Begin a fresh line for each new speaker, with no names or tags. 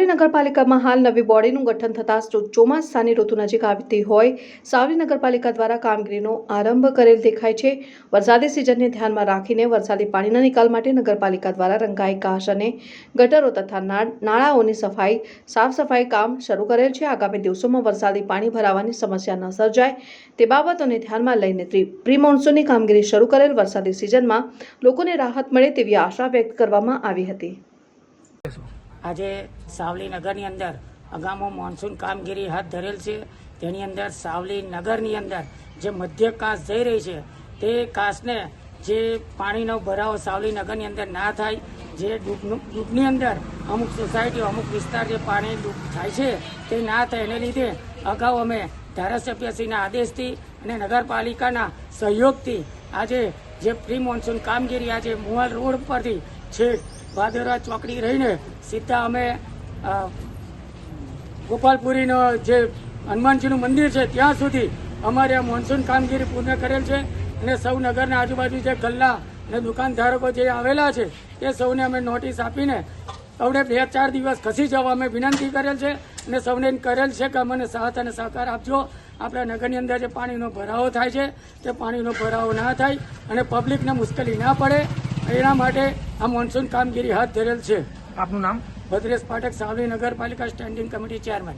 સાવલી નગરપાલિકામાં હાલ નવી બોડીનું ગઠન થતાં ચોમાસાની ઋતુ નજીક આવતી હોય સાવલી નગરપાલિકા દ્વારા કામગીરીનો આરંભ કરેલ દેખાય છે। વરસાદી સિઝનને ધ્યાનમાં રાખીને વરસાદી પાણીના નિકાલ માટે નગરપાલિકા દ્વારા રંગાઈ ઘાસ અને ગટરો તથા નાળાઓની સાફ સફાઈ કામ શરૂ કરેલ છે। આગામી દિવસોમાં વરસાદી પાણી ભરાવાની સમસ્યા ન સર્જાય તે બાબતોને ધ્યાનમાં લઈને પ્રી મોન્સૂનની કામગીરી શરૂ કરેલ વરસાદી સિઝનમાં લોકોને રાહત મળે તેવી આશા વ્યક્ત કરવામાં આવી હતી।
આજે સાવલી નગરની અંદર અગાઉ મોન્સૂન કામગીરી હાથ ધરેલ છે। તેની અંદર સાવલી નગરની અંદર જે મધ્ય કાંસ જઈ રહી છે તે કાંસને જે પાણીનો ભરાવો સાવલી નગરની અંદર ના થાય, જે ડૂબની અંદર અમુક સોસાયટીઓ અમુક વિસ્તાર જે પાણી ડૂબ થાય છે તે ના થાય એને લીધે અગાઉ અમે ધારાસભ્યશ્રીના આદેશથી અને નગરપાલિકાના સહયોગથી આજે જે પ્રી મોન્સૂન કામગીરી આજે મુવાલ રોડ પરથી છેક ભાદરવા ચોકડી રહીને સીધા અમે ગોપાલપુરીનો જે હનુમાનજીનું મંદિર છે ત્યાં સુધી અમારે આ મોન્સૂન કામગીરી પૂર્ણ કરેલ છે। અને સૌ નગરના આજુબાજુ જે ગલ્લા અને દુકાનધારકો જે આવેલા છે તે સૌને અમે નોટિસ આપીને સૌને 2-4 દિવસ ખસી જવા અમે વિનંતી કરેલ છે અને સૌને કરેલ છે કે અમને સાથ અને સહકાર આપજો। આપણા નગરની અંદર જે પાણીનો ભરાવો થાય છે તે પાણીનો ભરાવો ના થાય અને પબ્લિકને મુશ્કેલી ના પડે એના માટે આ મોન્સૂન કામગીરી હાથ ધરેલ છે।
આપનું નામ?
ભદ્રેશ પાઠક, સાવલી નગરપાલિકા સ્ટેન્ડિંગ કમિટી ચેરમેન।